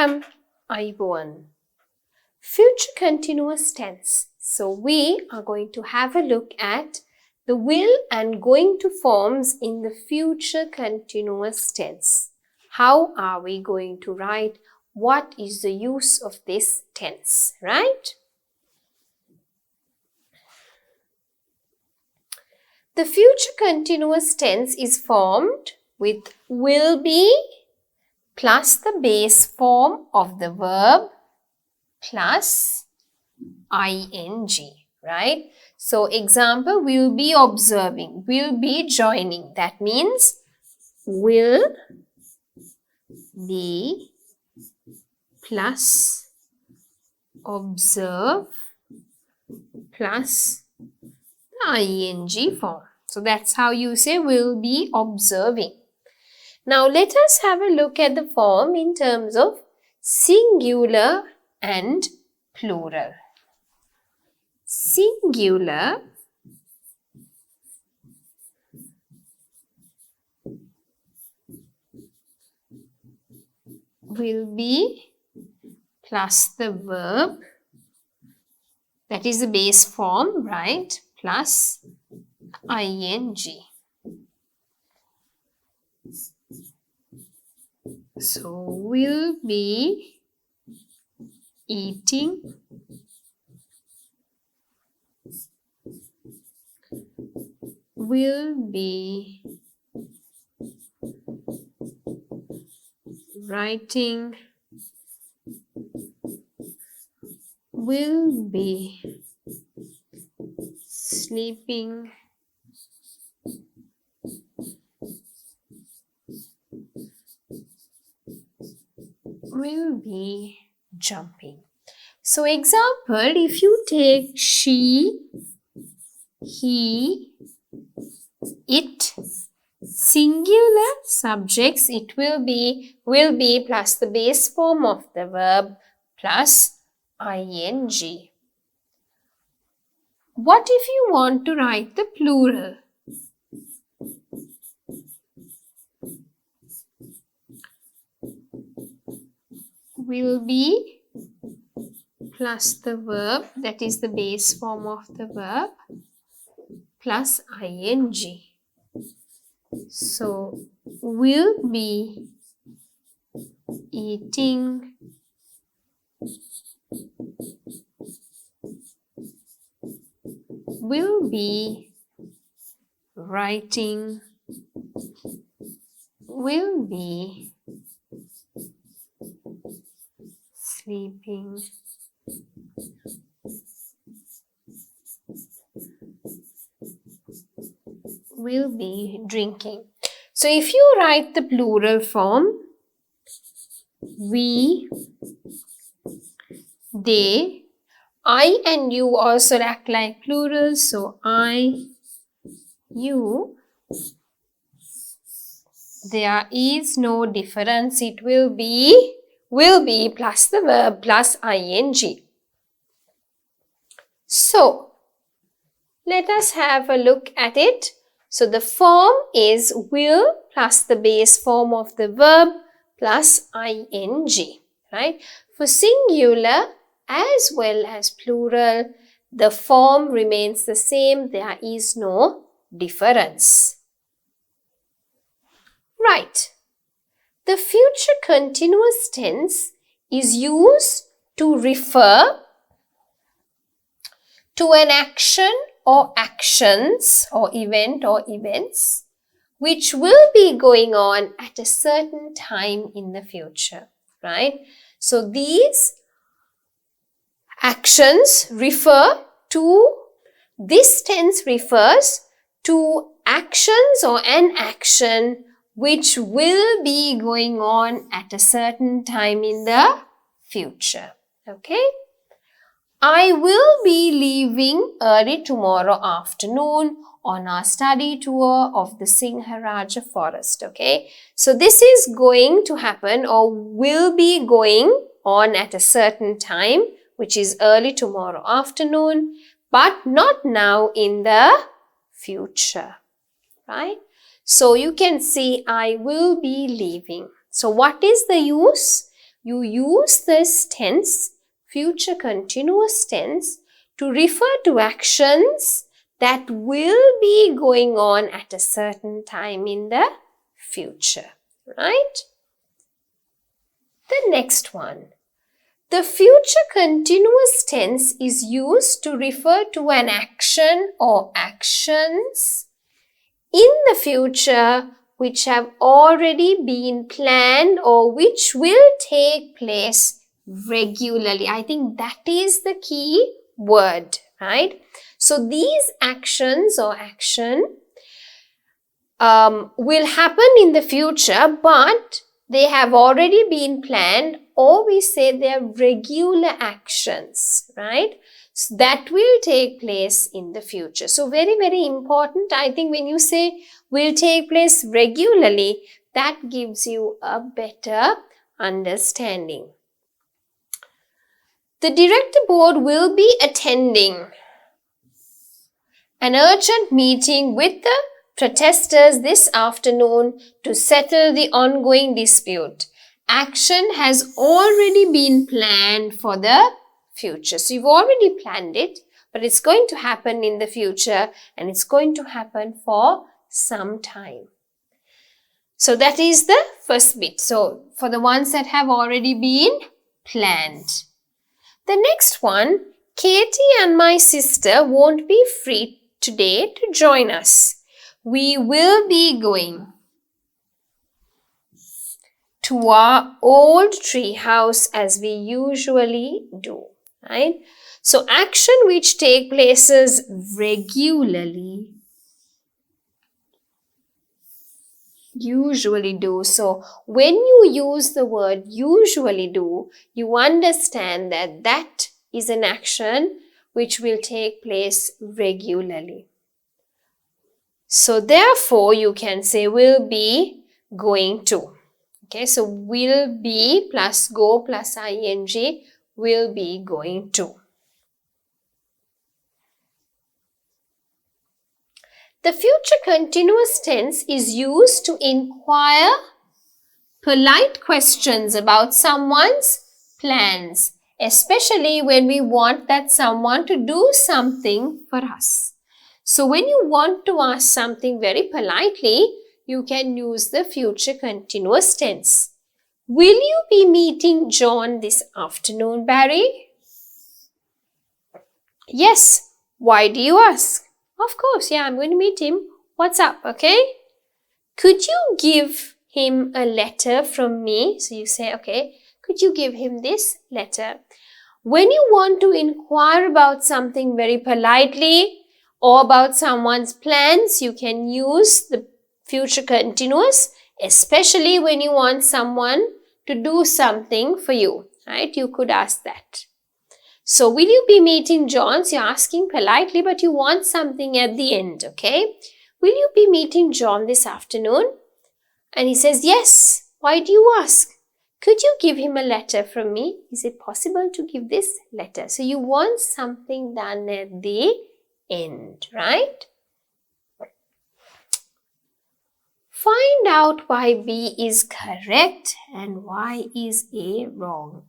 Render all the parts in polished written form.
Welcome, Aiboan. Future continuous tense. So we are going to have a look at the will and going to forms in the future continuous tense. How are we going to write? What is the use of this tense, right? The future continuous tense is formed with will be plus the base form of the verb plus ing, right? So example, will be observing, will be joining. That means will be plus observe plus the ing form. So that's how you say will be observing. Now let us have a look at the form in terms of singular and plural. Singular will be plus the verb, that is the base form, right? Plus ing. So will be eating, will be writing, will be sleeping, will be jumping. So example, if you take she, he, it, singular subjects, it will be plus the base form of the verb plus ing. What if you want to write the plural? Will be plus the verb, that is the base form of the verb, plus ing. So, will be eating, will be writing, will be sleeping, will be drinking. So if you write the plural form, we, they, I and you also act like plurals. So I, you, there is no difference. It will be plus the verb plus ing. So let us have a look at it. So the form is will plus the base form of the verb plus ing, right? For singular as well as plural, the form remains the same. There is no difference. Right. The future continuous tense is used to refer to an action or actions or event or events which will be going on at a certain time in the future, right? So these actions refer to, this tense refers to actions or an action which will be going on at a certain time in the future, okay? I will be leaving early tomorrow afternoon on our study tour of the Sinharaja forest, okay? So this is going to happen or will be going on at a certain time, which is early tomorrow afternoon, but not now in the future, right? So you can see I will be leaving. So what is the use? you use this tense, future continuous tense, to refer to actions that will be going on at a certain time in the future, right? The next one. The future continuous tense is used to refer to an action or actions in the future which have already been planned or which will take place regularly. I think that is the key word, right? So these actions or action will happen in the future, but they have already been planned, or we say they are regular actions, right? So that will take place in the future. So very, very important. I think when you say will take place regularly, that gives you a better understanding. The director board will be attending an urgent meeting with the protesters this afternoon to settle the ongoing dispute. Action has already been planned for the future. So you've already planned it, but it's going to happen in the future and it's going to happen for some time. So that is the first bit. So for the ones that have already been planned. The next one, Katie and my sister won't be free today to join us. We will be going to our old tree house as we usually do, right? So action which take places regularly, usually do. So when you use the word usually do, you understand that that is an action which will take place regularly. So therefore, you can say will be going to. Okay, so will be plus go plus ing, will be going to. The future continuous tense is used to inquire polite questions about someone's plans, especially when we want that someone to do something for us. So when you want to ask something very politely, you can use the future continuous tense. Will you be meeting John this afternoon, Barry? Yes. Why do you ask? Of course, yeah, I'm going to meet him. What's up, okay? Could you give him a letter from me? So you say, okay, could you give him this letter? When you want to inquire about something very politely, or about someone's plans, you can use the future continuous, especially when you want someone to do something for you, right? You could ask that. So, will you be meeting John? So, you're asking politely, but you want something at the end, okay? Will you be meeting John this afternoon? And he says, yes. Why do you ask? Could you give him a letter from me? Is it possible to give this letter? So, you want something done at the end, right? Find out why B is correct and why is A wrong.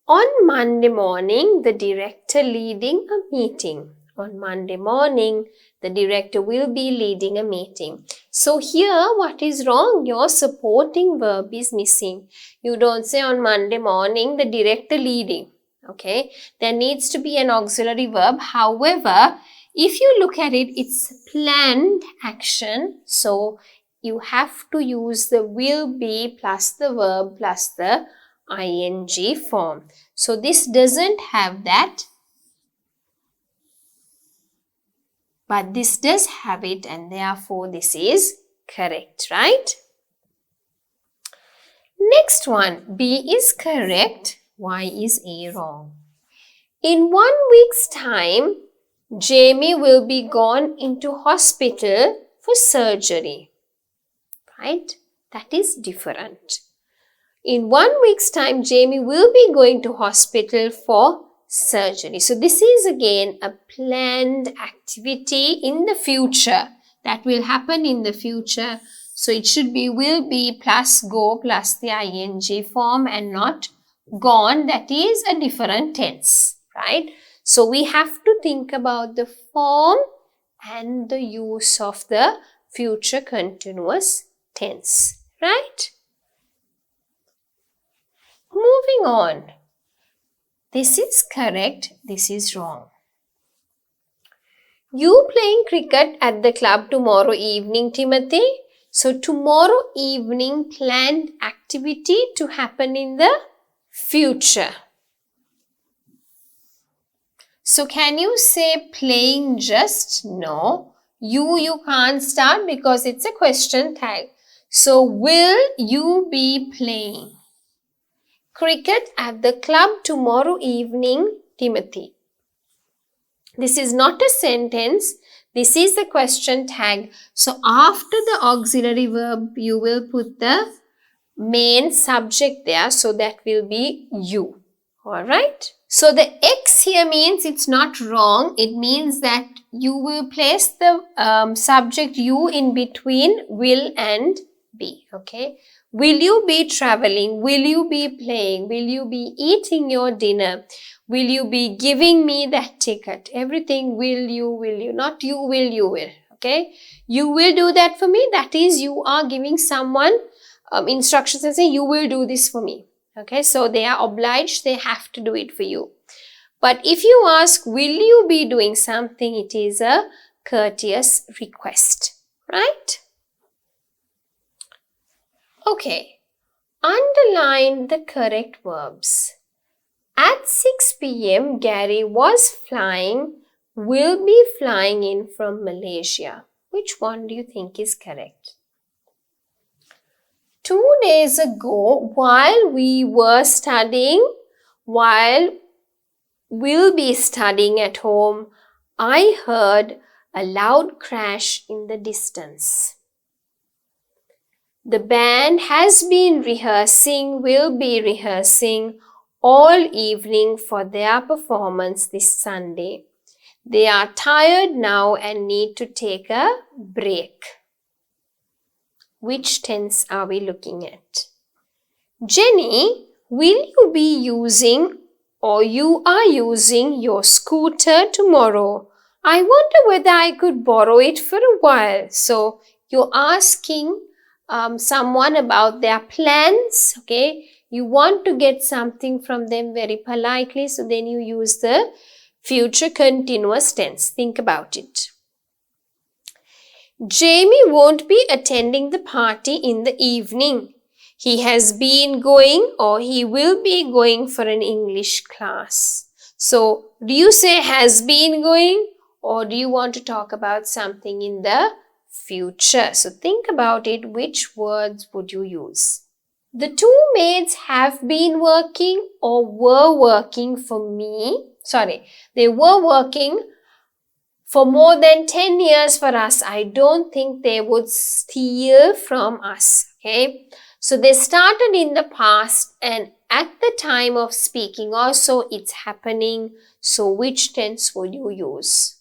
On Monday morning, the director leading a meeting. On Monday morning, the director will be leading a meeting. So here, what is wrong? Your supporting verb is missing. You don't say on Monday morning, the director leading. Okay, there needs to be an auxiliary verb. However, if you look at it, it's planned action. So you have to use the will be plus the verb plus the ing form. So this doesn't have that, but this does have it, and therefore this is correct, right? Next one, B is correct. Why is A wrong? In 1 week's time, Jamie will be gone into hospital for surgery. Right? That is different. In 1 week's time, Jamie will be going to hospital for surgery. So this is again a planned activity in the future that will happen in the future. So it should be will be plus go plus the ing form and not gone. That is a different tense, right? So we have to think about the form and the use of the future continuous tense, right? Moving on. This is correct, this is wrong. You playing cricket at the club tomorrow evening, Timothy? So tomorrow evening planned activity to happen in the future. So can you say playing just? No. You can't start because it's a question tag. So will you be playing cricket at the club tomorrow evening, Timothy? This is not a sentence. This is the question tag. So after the auxiliary verb, you will put the main subject there. So that will be you. Alright. So the X here means it's not wrong. It means that you will place the subject you in between will and be. Okay. Will you be traveling? Will you be playing? Will you be eating your dinner? Will you be giving me that ticket? Everything will you, not you will. Okay. You will do that for me. That is, you are giving someone instructions and say, you will do this for me. Okay. So they are obliged. They have to do it for you. But if you ask, will you be doing something? It is a courteous request. Right? Okay. Underline the correct verbs. At 6 p.m., Gary was flying, will be flying in from Malaysia. Which one do you think is correct? 2 days ago, while we were studying, while we'll be studying at home, I heard a loud crash in the distance. The band has been rehearsing, will be rehearsing all evening for their performance this Sunday. They are tired now and need to take a break. Which tense are we looking at? Jenny, will you be using or you are using your scooter tomorrow? I wonder whether I could borrow it for a while. So you're asking someone about their plans, okay? You want to get something from them very politely, so then you use the future continuous tense. Think about it. Jamie won't be attending the party in the evening. He has been going or he will be going for an English class. So, do you say has been going or do you want to talk about something in the future? So, think about it. Which words would you use? The two maids have been working or were working for me. Sorry, they were working for more than 10 years for us. I don't think they would steal from us. Okay. So they started in the past and at the time of speaking also it's happening. So which tense would you use?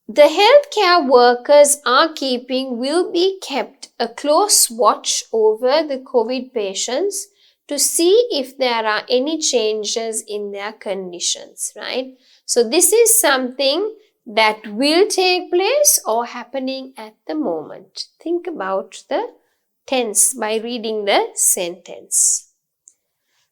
The healthcare workers will be kept a close watch over the COVID patients to see if there are any changes in their conditions, right? So this is something that will take place or happening at the moment. Think about the tense by reading the sentence.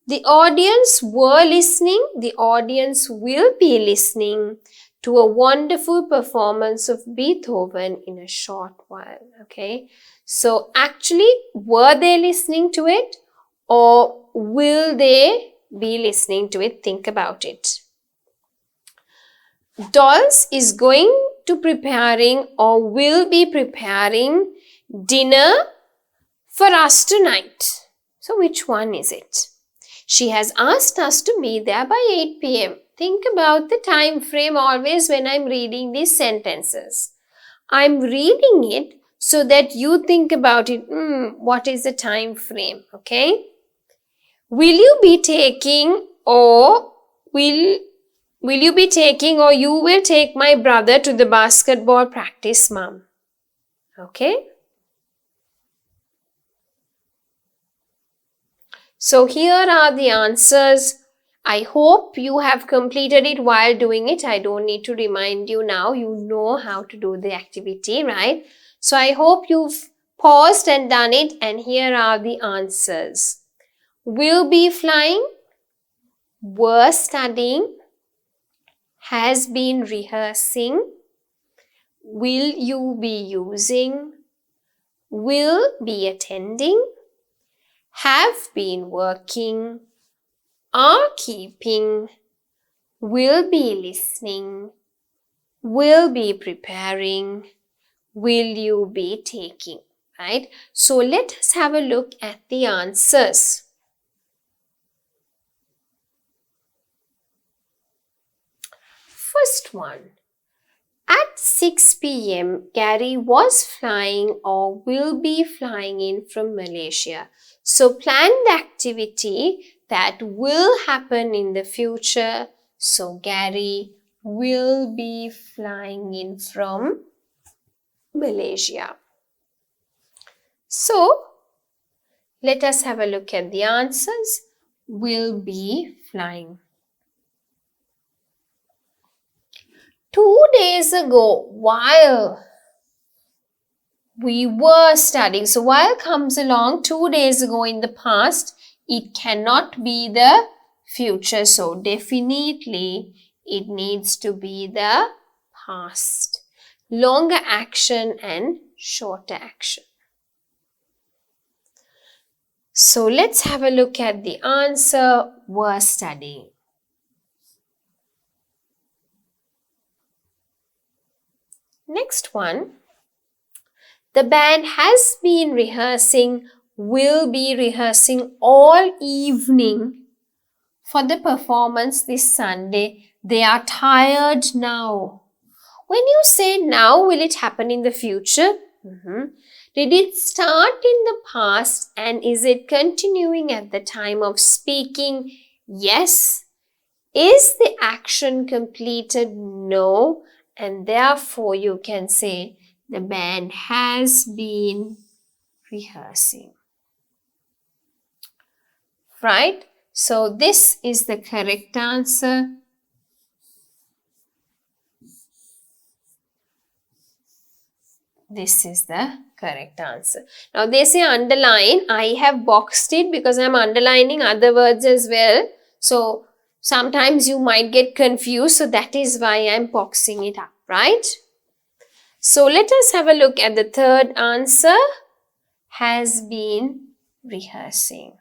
The audience were listening, the audience will be listening to a wonderful performance of Beethoven in a short while, okay? So actually, were they listening to it or will they be listening to it? Think about it. Dolls is going to preparing or will be preparing dinner for us tonight. So which one is it? She has asked us to be there by 8 p.m. Think about the time frame always when I'm reading these sentences. I'm reading it so that you think about it. What is the time frame? Okay. Will you be taking or you will take my brother to the basketball practice, mom? Okay. So here are the answers. I hope you have completed it while doing it. I don't need to remind you now. You know how to do the activity, right? So I hope you've paused and done it, and here are the answers. Will be flying, were studying, has been rehearsing, will you be using, will be attending, have been working, are keeping, will be listening, will be preparing, will you be taking, right? So let us have a look at the answers. First one. At 6 p.m., Gary was flying or will be flying in from Malaysia. So planned activity that will happen in the future. So Gary will be flying in from Malaysia. So let us have a look at the answers. Will be flying. 2 days ago, while we were studying. So while comes along 2 days ago in the past, it cannot be the future. So definitely it needs to be the past. Longer action and shorter action. So let's have a look at the answer. Were studying. Next one. The band has been rehearsing, will be rehearsing all evening for the performance this Sunday. They are tired now. When you say now, will it happen in the future? Did it start in the past and is it continuing at the time of speaking? Yes. Is the action completed? No. And therefore you can say the band has been rehearsing. Right? So this is the correct answer. This is the correct answer. Now they say underline. I have boxed it because I am underlining other words as well. So sometimes you might get confused. So that is why I am boxing it up, right? So let us have a look at the third answer. Has been rehearsing.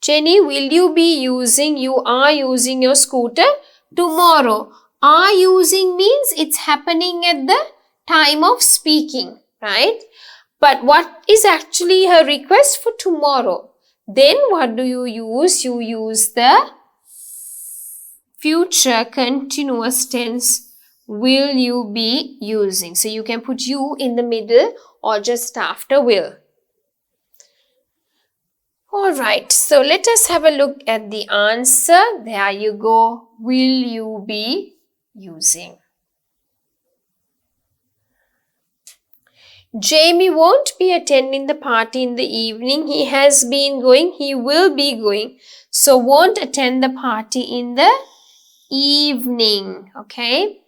Jenny, will you be using, you are using your scooter tomorrow. Are using means it's happening at the time of speaking, right? But what is actually her request for tomorrow? Then what do you use? You use the future continuous tense. Will you be using? So you can put you in the middle or just after will. Alright, so let us have a look at the answer. There you go. Will you be using? Jamie won't be attending the party in the evening. He has been going. He will be going. So won't attend the party in the evening. Okay.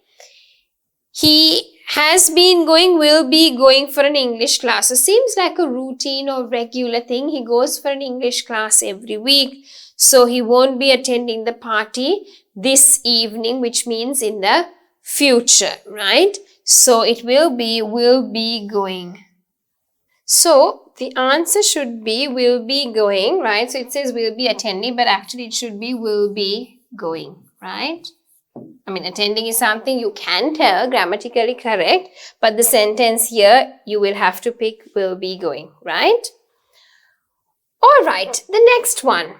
He has been going, will be going for an English class. So seems like a routine or regular thing. He goes for an English class every week. So he won't be attending the party this evening, which means in the future, right? So it will be going. So the answer should be will be going, right? So it says will be attending, but actually it should be will be going, right? I mean, attending is something you can tell, grammatically correct, but the sentence here, you will have to pick will be going, right? All right, the next one.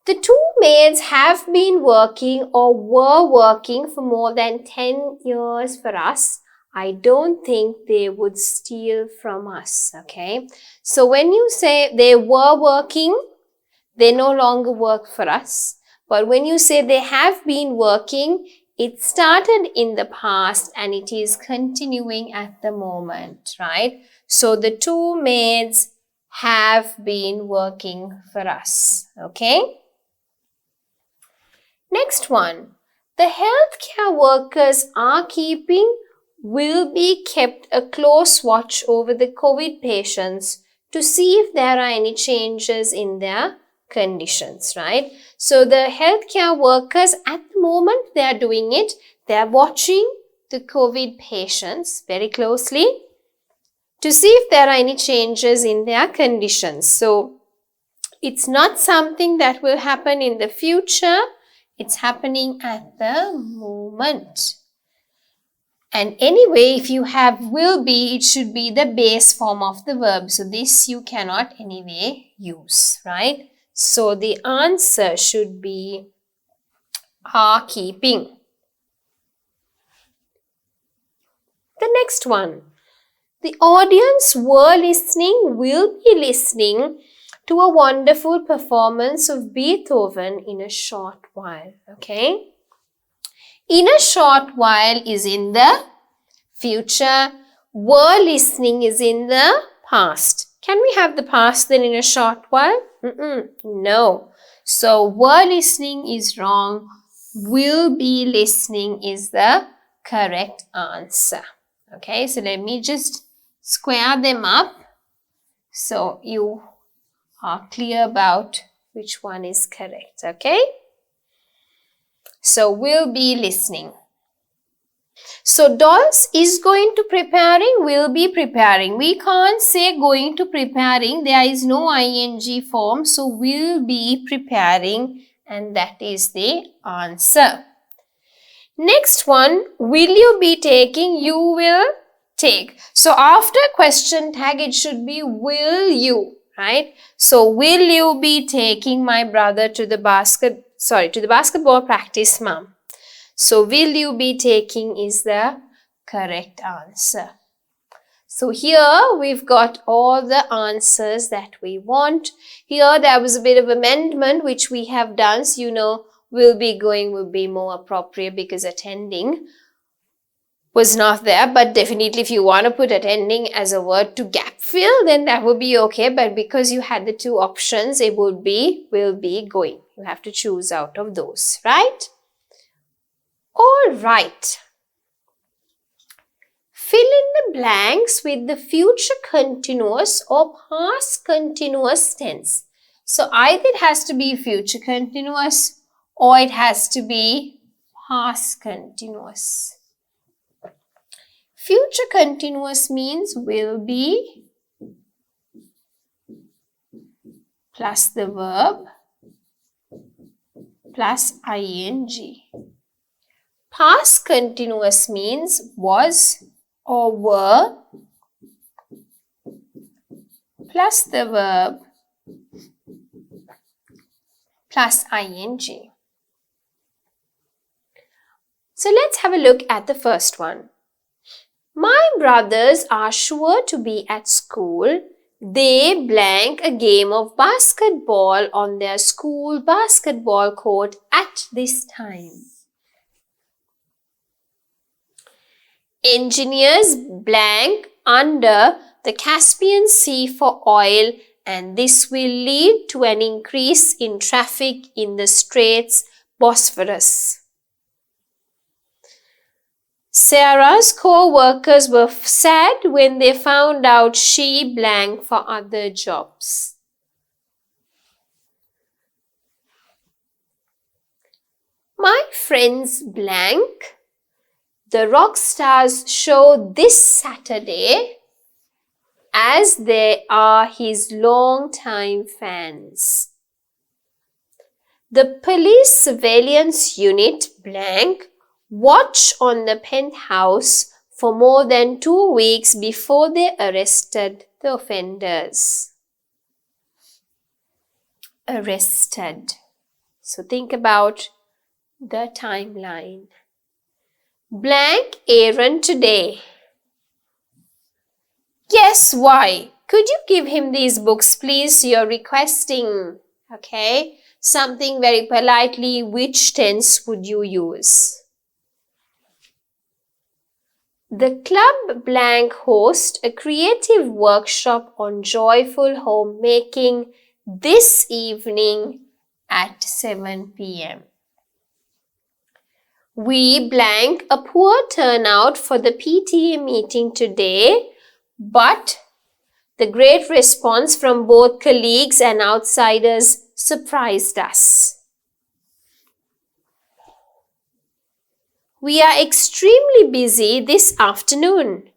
The two maids have been working or were working for more than 10 years for us. I don't think they would steal from us, okay? So when you say they were working, they no longer work for us. But when you say they have been working, it started in the past and it is continuing at the moment, right? So the two maids have been working for us. Okay. Next one. The healthcare workers are keeping will be kept a close watch over the COVID patients to see if there are any changes in their conditions, right? So the healthcare workers at the moment they are doing it. They are watching the COVID patients very closely to see if there are any changes in their conditions. So it's not something that will happen in the future. It's happening at the moment. And anyway, if you have will be, it should be the base form of the verb. So this you cannot anyway use, right? So the answer should be are keeping. The next one. The audience were listening, will be listening to a wonderful performance of Beethoven in a short while. Okay? In a short while is in the future. Were listening is in the past. Can we have the past then in a short while? No. So were listening is wrong. Will be listening is the correct answer. Okay, so let me just square them up so you are clear about which one is correct. Okay? So will be listening. So dolls is going to preparing, will be preparing. We can't say going to preparing. There is no ing form. So will be preparing, and that is the answer. Next one, will you be taking? You will take. So after question tag, it should be will you, right? So will you be taking my brother to the basketball practice, mom? So will you be taking is the correct answer. So here we've got all the answers that we want. Here there was a bit of amendment which we have done. So you know will be going would be more appropriate because attending was not there. But definitely if you want to put attending as a word to gap fill, then that would be okay. But because you had the two options, it would be will be going. You have to choose out of those, right? All right. Fill in the blanks with the future continuous or past continuous tense. So either it has to be future continuous or it has to be past continuous. Future continuous means will be plus the verb plus ing. Past continuous means was or were plus the verb plus ing. So let's have a look at the first one. My brothers are sure to be at school. They blank a game of basketball on their school basketball court at this time. Engineers blank under the Caspian Sea for oil, and this will lead to an increase in traffic in the Straits Bosphorus. Sarah's co-workers were sad when they found out she blank for other jobs. My friends blank the rock stars show this Saturday as they are his long-time fans. The police surveillance unit blank watch on the penthouse for more than 2 weeks before they arrested the offenders. Arrested. So think about the timeline. Blank Aaron today. Yes, why? Could you give him these books, please? You're requesting, okay? Something very politely. Which tense would you use? The club blank hosts a creative workshop on joyful homemaking this evening at 7 p.m. We blank a poor turnout for the PTA meeting today, but the great response from both colleagues and outsiders surprised us. We are extremely busy this afternoon.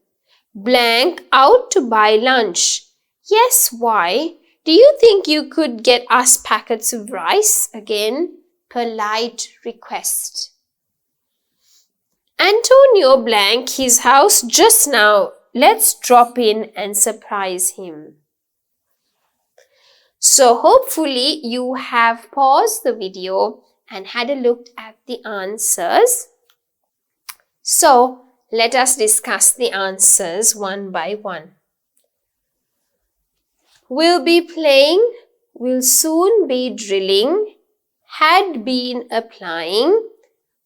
Blank out to buy lunch. Yes, why? Do you think you could get us packets of rice? Again, polite request. Antonio blank his house just now. Let's drop in and surprise him. So hopefully you have paused the video and had a look at the answers. So let us discuss the answers one by one. Will be playing, will soon be drilling, had been applying,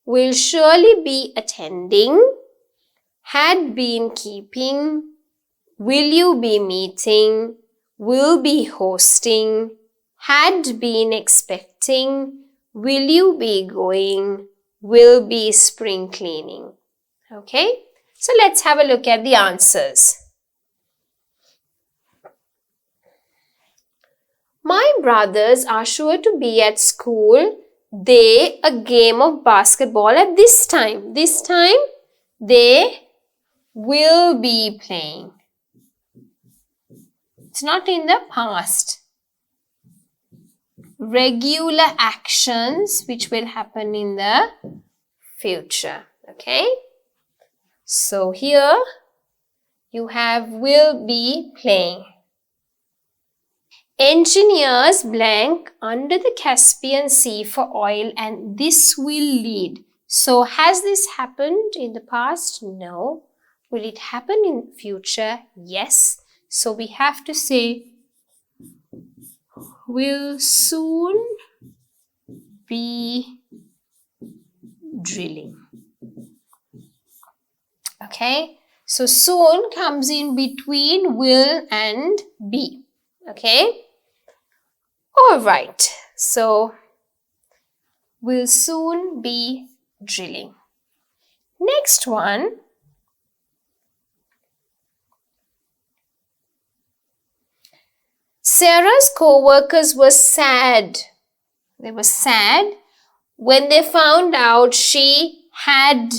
will surely be attending, had been keeping, will you be meeting, will be hosting, had been expecting, will you be going, will be spring cleaning. Okay, so let's have a look at the answers. My brothers are sure to be at school. They a game of basketball at this time. This time they will be playing. It's not in the past. Regular actions which will happen in the future. Okay. So here you have will be playing. Engineers blank under the Caspian Sea for oil and this will lead. So has this happened in the past? No. Will it happen in future? Yes. So we have to say will soon be drilling. Okay, so soon comes in between will and be. Okay, all right, so will soon be drilling. Next one. Sarah's co-workers were sad. They were sad when they found out she had.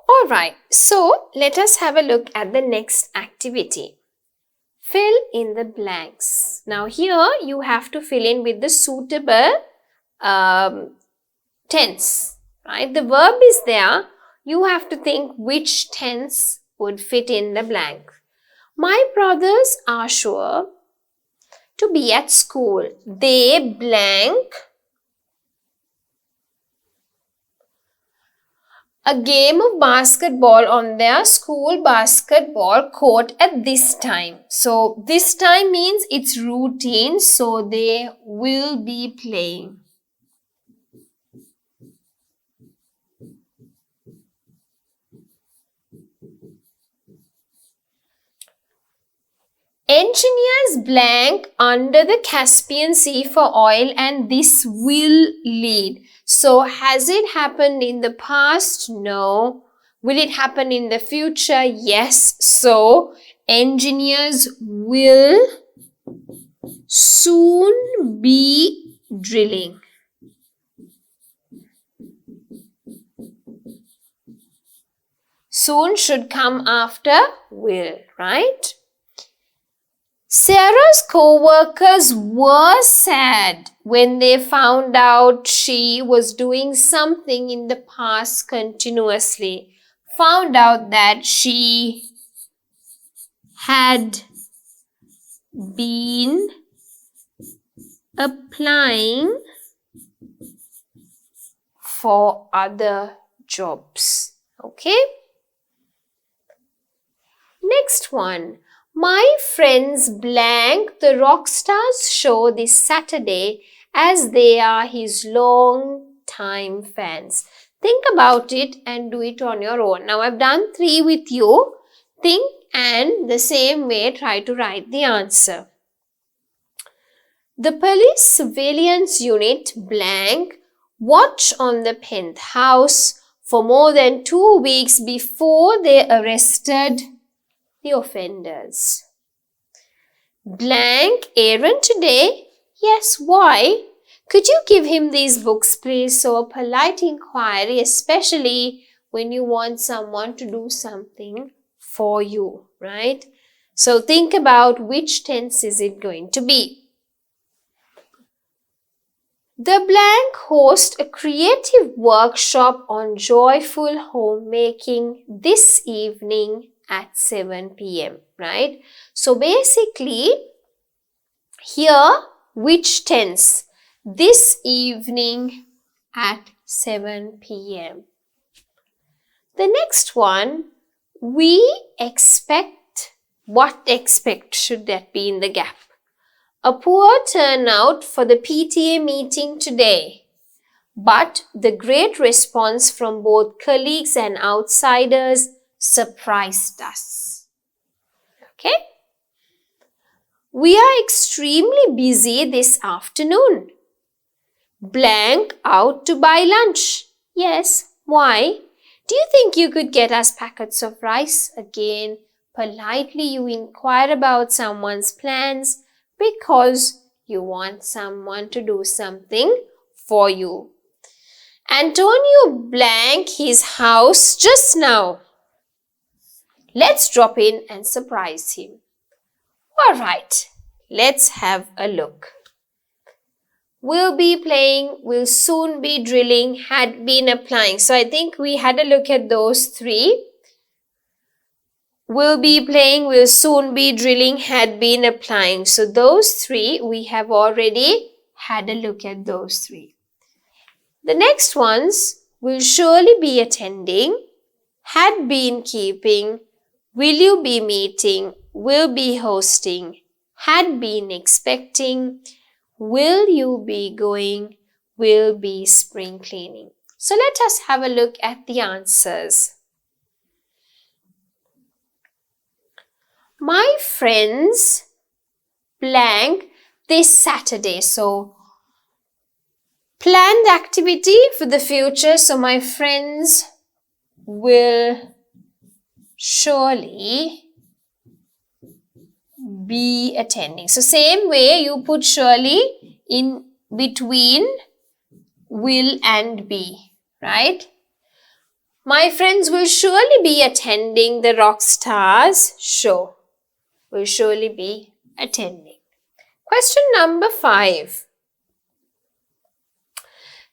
All right, so let us have a look at the next activity. Fill in the blanks. Now here you have to fill in with the suitable tense, right? The verb is there. You have to think which tense would fit in the blank. My brothers are sure to be at school. They blank a game of basketball on their school basketball court at this time. So this time means it's routine, so they will be playing. Engineers blank under the Caspian Sea for oil and this will lead. So has it happened in the past? No. Will it happen in the future? Yes. So engineers will soon be drilling. Soon should come after will, right? Sarah's co-workers were sad when they found out she was doing something in the past continuously. Found out that she had been applying for other jobs. Okay? Next one. My friends blank the Rockstars show this Saturday as they are his long-time fans. Think about it and do it on your own. Now I've done 3 with you. Think and the same way try to write the answer. The police surveillance unit blank watch on the penthouse for more than 2 weeks before they arrested the offenders. Blank errand today? Yes, why? Could you give him these books, please? So a polite inquiry, especially when you want someone to do something for you, right? So think about which tense is it going to be. The blank host a creative workshop on joyful homemaking this evening at 7 p.m. right? So basically, here, which tense? This evening at 7 p.m. The next one, we expect, what expect should that be in the gap? A poor turnout for the PTA meeting today, but the great response from both colleagues and outsiders surprised us. Okay? We are extremely busy this afternoon. Blank out to buy lunch. Yes, why? Do you think you could get us packets of rice? Again, politely you inquire about someone's plans because you want someone to do something for you. Antonio blank his house just now. Let's drop in and surprise him. Alright, let's have a look. Will be playing, will soon be drilling, had been applying. So I think we had a look at those 3. Will be playing, will soon be drilling, had been applying. So those 3, we have already had a look at those 3. The next ones, will surely be attending, had been keeping, will you be meeting, will be hosting, had been expecting, will you be going, will be spring cleaning. So let us have a look at the answers. My friends blank this Saturday. So planned activity for the future. So my friends will surely be attending. So same way you put surely in between will and be, right? My friends will surely be attending the Rockstars show. Will surely be attending. Question number 5.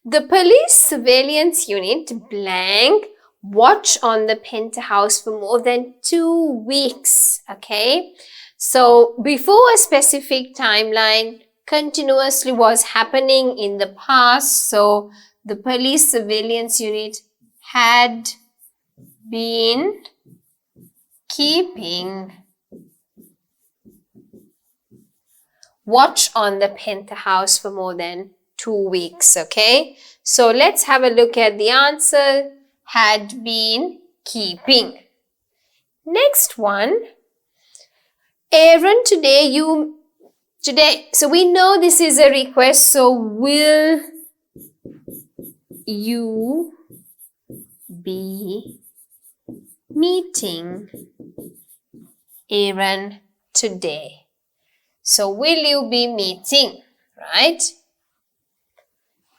The police surveillance unit blank watch on the penthouse for more than 2 weeks. Okay. So before a specific timeline continuously was happening in the past. So the police surveillance unit had been keeping watch on the penthouse for more than 2 weeks. Okay. So let's have a look at the answer. Had been keeping. Next one. Aaron, today. So we know this is a request. So will you be meeting Aaron today? So will you be meeting, right?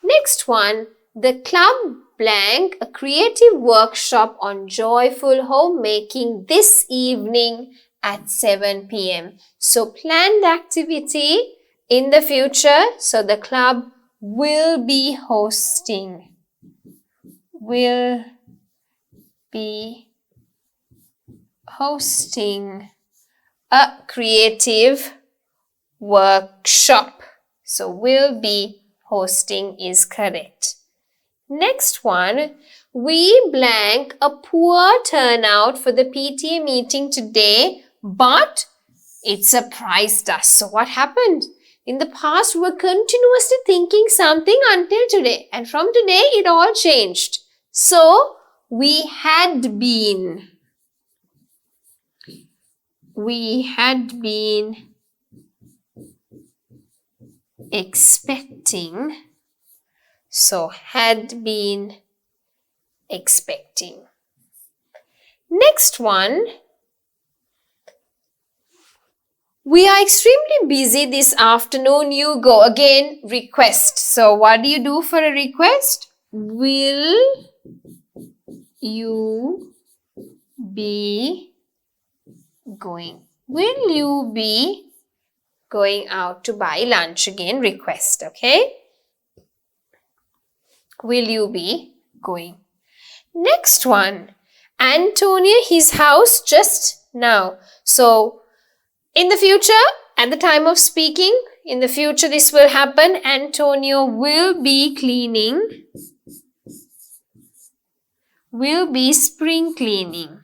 Next one, the club blank a creative workshop on joyful homemaking this evening at 7 p.m. So planned activity in the future. So the club will be hosting. Will be hosting a creative workshop. So will be hosting is correct. Next one, we blank a poor turnout for the PTA meeting today, but it surprised us. So what happened? In the past, we were continuously thinking something until today, and from today it all changed. So, we had been expecting. So, had been expecting. Next one. We are extremely busy this afternoon. You go. Again, request. So, what do you do for a request? Will you be going? Will you be going out to buy lunch? Again, request. Okay? Will you be going? Next one. Antonio, his house just now. So, in the future, at the time of speaking, in the future this will happen. Antonio will be cleaning, will be spring cleaning.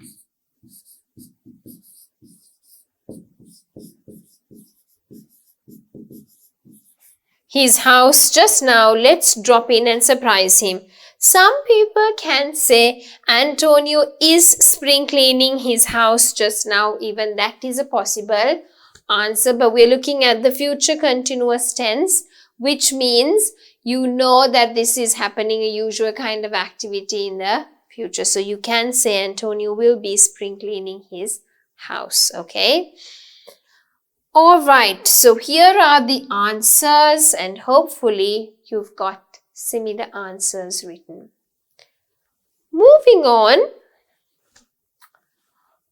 His house just now. Let's drop in and surprise him. Some people can say Antonio is spring cleaning his house just now. Even that is a possible answer. But we're looking at the future continuous tense, which means you know that this is happening, a usual kind of activity in the future. So you can say Antonio will be spring cleaning his house. Okay. Alright, so here are the answers and hopefully you've got similar answers written. Moving on,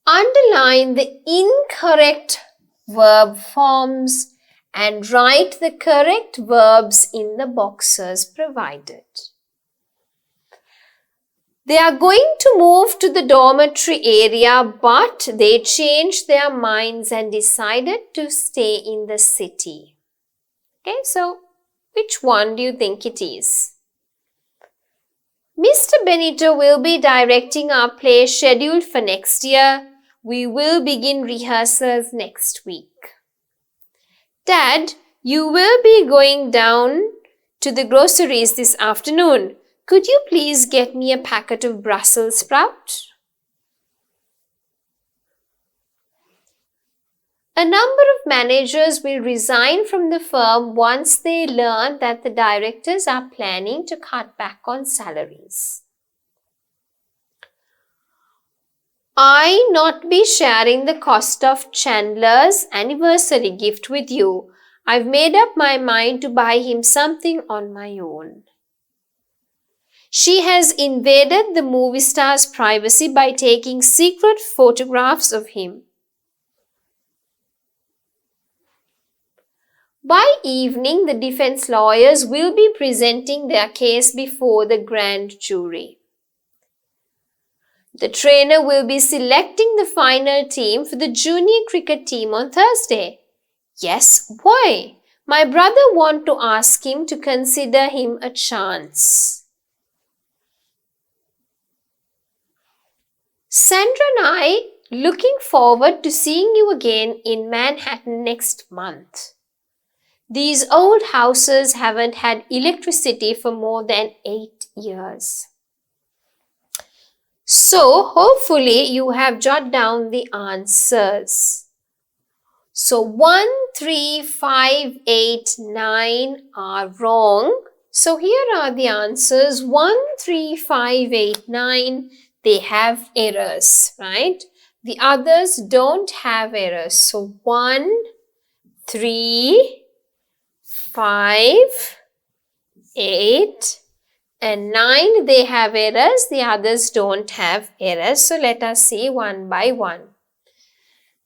underline the incorrect verb forms and write the correct verbs in the boxes provided. They are going to move to the dormitory area, but they changed their minds and decided to stay in the city. Okay, so which one do you think it is? Mr. Benito will be directing our play scheduled for next year. We will begin rehearsals next week. Dad, you will be going down to the groceries this afternoon. Could you please get me a packet of Brussels sprouts? A number of managers will resign from the firm once they learn that the directors are planning to cut back on salaries. I not be sharing the cost of Chandler's anniversary gift with you. I've made up my mind to buy him something on my own. She has invaded the movie star's privacy by taking secret photographs of him. By evening, the defense lawyers will be presenting their case before the grand jury. The trainer will be selecting the final team for the junior cricket team on Thursday. Yes, why? My brother want to ask him to consider him a chance. Sandra and I looking forward to seeing you again in Manhattan next month. These old houses haven't had electricity for more than 8 years. So, hopefully you have jotted down the answers. So, 1, 3, 5, 8, 9 are wrong. So, here are the answers. 1, 3, 5, 8, 9. They have errors, right? The others don't have errors. So 1, 3, 5, 8 and 9, they have errors. The others don't have errors. So let us see one by one.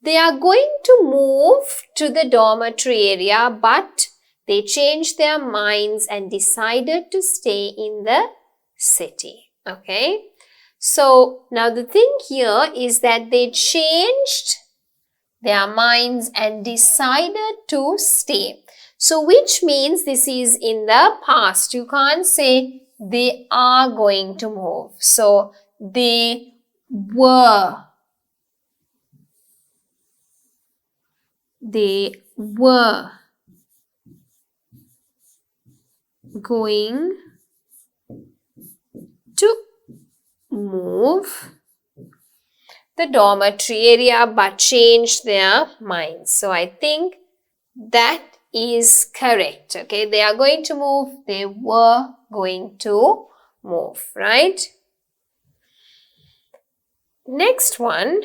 They are going to move to the dormitory area, but they changed their minds and decided to stay in the city. Okay. So, now the thing here is that they changed their minds and decided to stay. So, which means this is in the past. You can't say they are going to move. So, they were. They were going to move the dormitory area but changed their minds. So I think that is correct. Okay, they are going to move. They were going to move, right? Next one.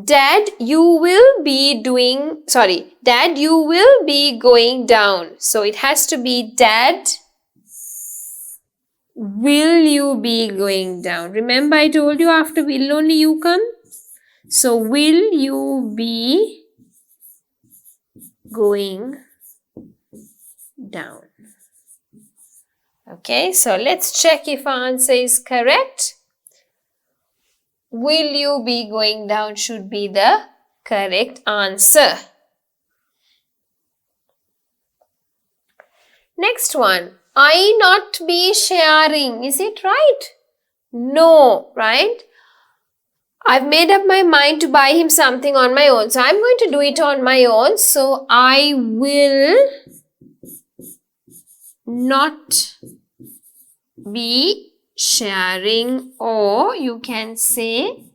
Dad, you will be going down. So it has to be Dad, will you be going down? Remember I told you after will only you come. So will you be going down? Okay, so let's check if our answer is correct. Will you be going down should be the correct answer. Next one. I not be sharing. Is it right? No, right? I've made up my mind to buy him something on my own. So I'm going to do it on my own. So I will not be sharing, or you can say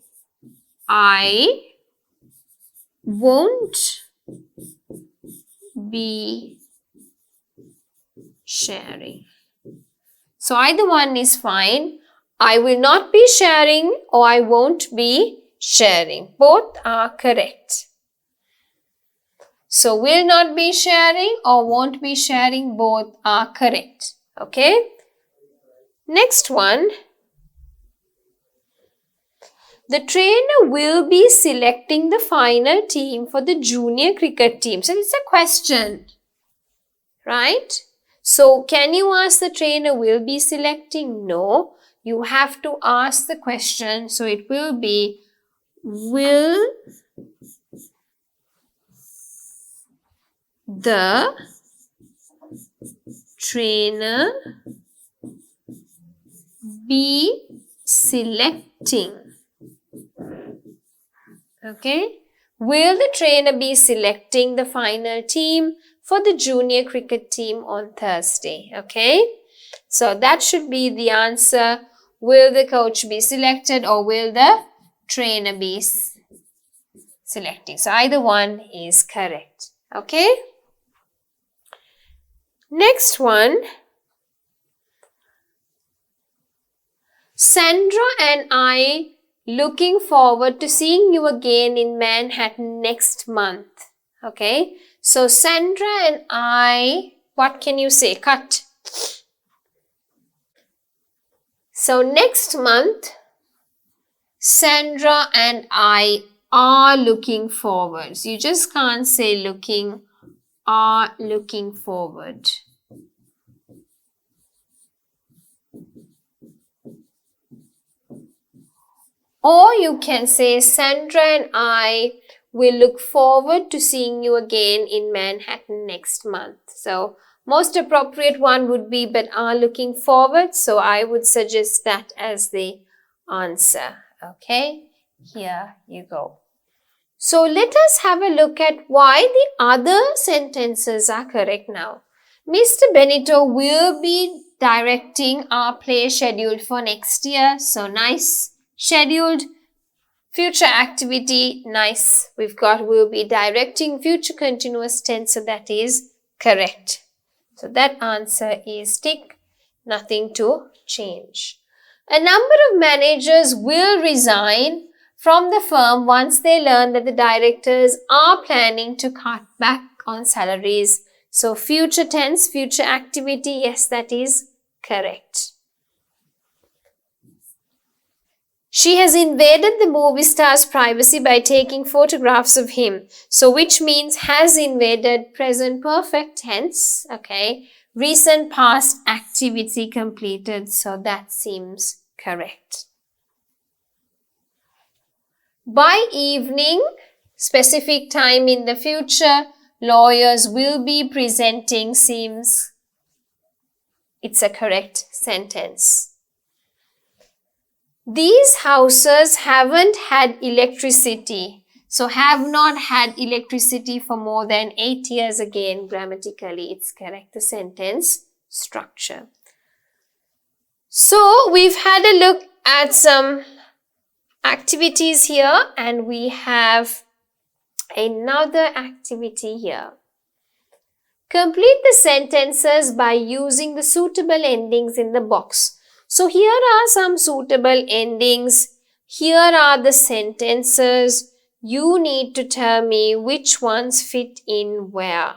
I won't be sharing. So either one is fine. I will not be sharing or I won't be sharing. Both are correct. So will not be sharing or won't be sharing, both are correct. Okay. Next one. The trainer will be selecting the final team for the junior cricket team. So it's a question, right? So can you ask the trainer will be selecting? No. You have to ask the question. So it will be, will the trainer be selecting? Okay. Will the trainer be selecting the final team for the junior cricket team on Thursday? Okay. So that should be the answer. Will the coach be selected or will the trainer be selecting? So either one is correct. Okay. Next one. Sandra and I looking forward to seeing you again in Manhattan next month. Okay. So Sandra and I, what can you say? Cut. So next month, Sandra and I are looking forward. So you just can't say looking, are looking forward. Or you can say Sandra and I will look forward to seeing you again in Manhattan next month. So most appropriate one would be but are looking forward. So I would suggest that as the answer. Okay, here you go. So let us have a look at why the other sentences are correct now. Mr. Benito will be directing our play scheduled for next year. So nice. Scheduled. Future activity. Nice. We've got will be directing future continuous tense. So that is correct. So that answer is tick. Nothing to change. A number of managers will resign from the firm once they learn that the directors are planning to cut back on salaries. So future tense, future activity, yes, that is correct. She has invaded the movie star's privacy by taking photographs of him. So which means has invaded, present perfect tense, okay. Recent past activity completed, so that seems correct. By evening, specific time in the future, lawyers will be presenting seems it's a correct sentence. These houses haven't had electricity. So have not had electricity for more than 8 years. Again, grammatically, it's correct. The sentence structure. So we've had a look at some activities here, and we have another activity here. Complete the sentences by using the suitable endings in the box. So here are some suitable endings. Here are the sentences. You need to tell me which ones fit in where.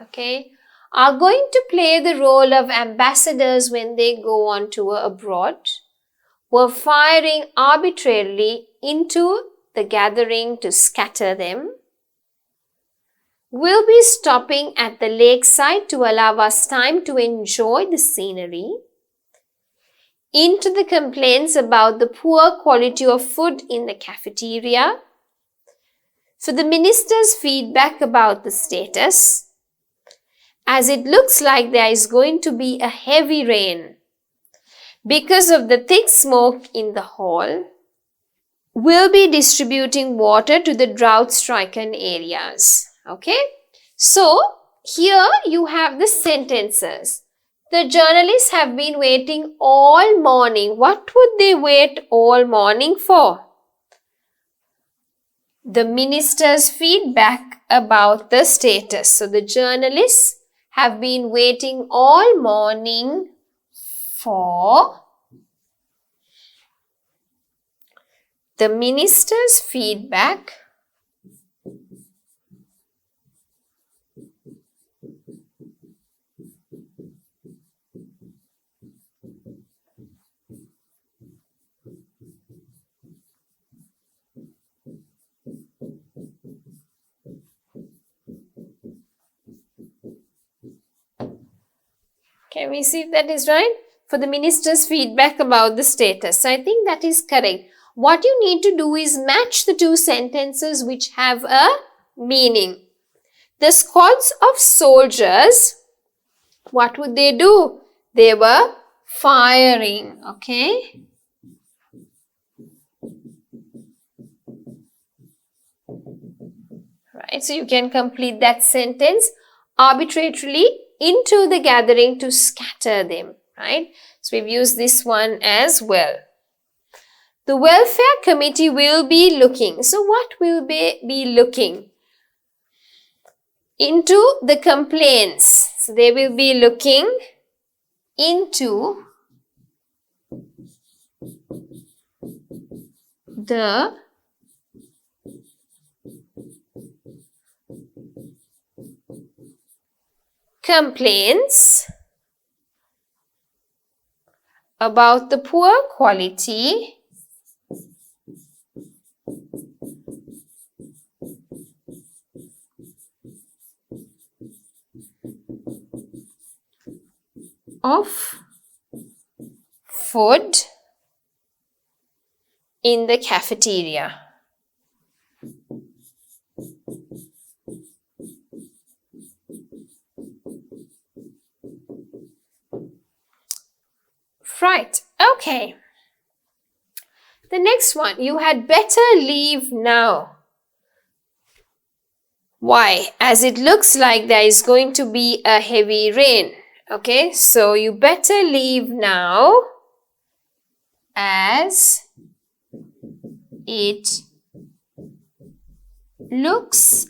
Okay? Are going to play the role of ambassadors when they go on tour abroad. Were firing arbitrarily into the gathering to scatter them. We'll be stopping at the lakeside to allow us time to enjoy the scenery. Into the complaints about the poor quality of food in the cafeteria. For the minister's feedback about the status. As it looks like there is going to be a heavy rain. Because of the thick smoke in the hall. We'll be distributing water to the drought-stricken areas. Okay, so here you have the sentences. The journalists have been waiting all morning. What would they wait all morning for? The minister's feedback about the status. So the journalists have been waiting all morning for the minister's feedback Can we see if that is right? For the minister's feedback about the status. So I think that is correct. What you need to do is match the two sentences which have a meaning. The squads of soldiers, what would they do? They were firing, okay? Right, so you can complete that sentence. Arbitrarily into the gathering to scatter them, right? So we've used this one as well. The welfare committee will be looking. So what will be looking? Into the complaints. So they will be looking into the complaints about the poor quality of food in the cafeteria. Right, okay. The next one, you had better leave now. Why? As it looks like there is going to be a heavy rain. Okay, so you better leave now as it looks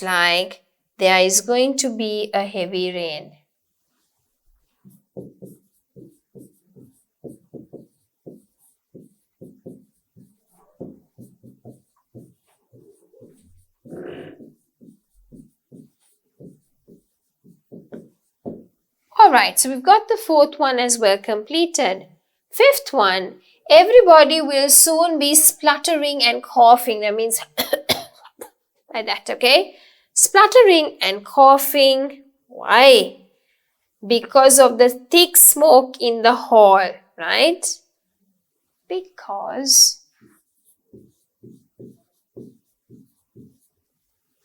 like there is going to be a heavy rain. Alright, so we've got the fourth one as well completed. Fifth one, everybody will soon be spluttering and coughing. That means like that, okay? Spluttering and coughing. Why? Because of the thick smoke in the hall, right? Because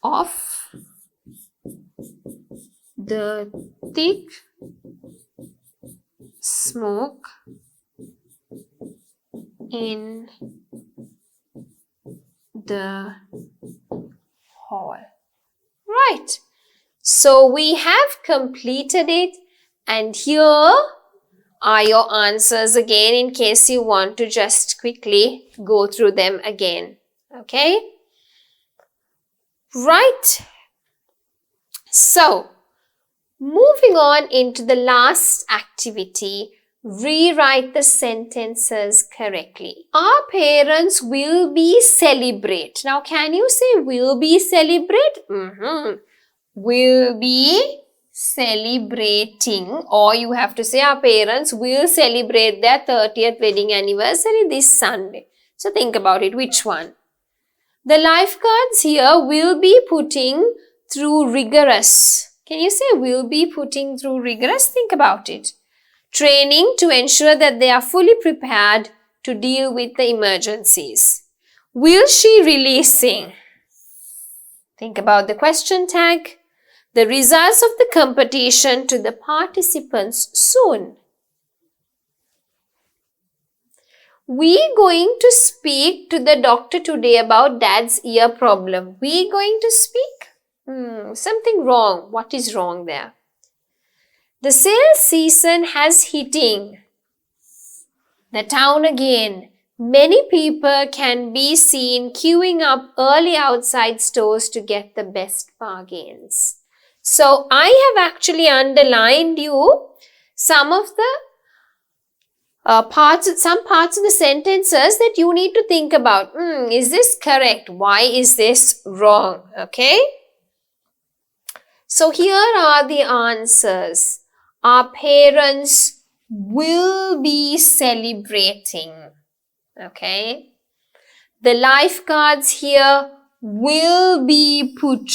of the thick smoke in the hall. Right. So we have completed it, and here are your answers again in case you want to just quickly go through them again. Okay? Right. So, moving on into the last activity, rewrite the sentences correctly. Our parents will be celebrate. Now, can you say will be celebrate? Will be celebrating, or you have to say our parents will celebrate their 30th wedding anniversary this Sunday. So, think about it. Which one? The lifeguards here will be putting through rigorous. Can you say will be putting through rigorous? Think about it. Training to ensure that they are fully prepared to deal with the emergencies. Will she releasing? Think about the question tag. The results of the competition to the participants soon. We going to speak to the doctor today about dad's ear problem. We going to speak? Something wrong. What is wrong there? The sales season has hitting the town again. Many people can be seen queuing up early outside stores to get the best bargains. So I have actually underlined you some of the some parts of the sentences that you need to think about. Is this correct? Why is this wrong? Okay. So here are the answers. Our parents will be celebrating. Okay. The lifeguards here will be put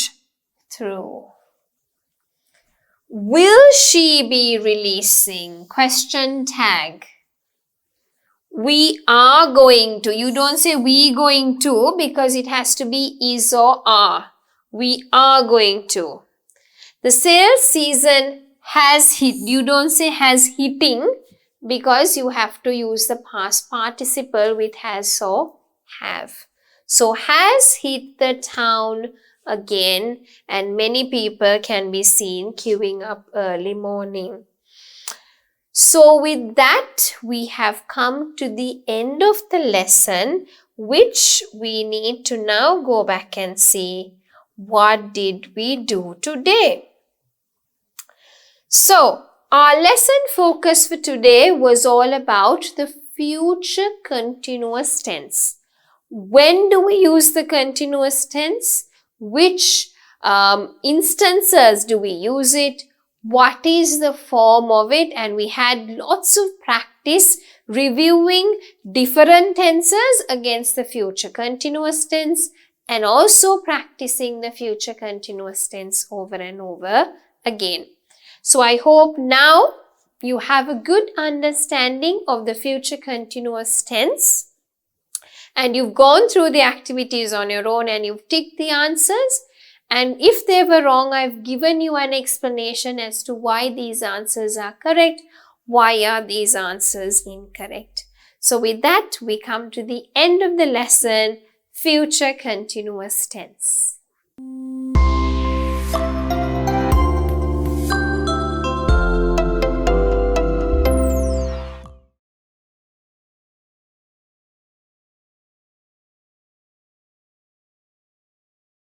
through. Will she be releasing? Question tag. We are going to. You don't say we going to because it has to be is or are. We are going to. The sales season has hit. You don't say has hitting because you have to use the past participle with has or have. So has hit the town again, and many people can be seen queuing up early morning. So with that, we have come to the end of the lesson, which we need to now go back and see what did we do today. So our lesson focus for today was all about the future continuous tense. When do we use the continuous tense? Which instances do we use it? What is the form of it? And we had lots of practice reviewing different tenses against the future continuous tense and also practicing the future continuous tense over and over again. So I hope now you have a good understanding of the future continuous tense and you've gone through the activities on your own and you've ticked the answers. And if they were wrong, I've given you an explanation as to why these answers are correct, why are these answers incorrect. So with that, we come to the end of the lesson, future continuous tense.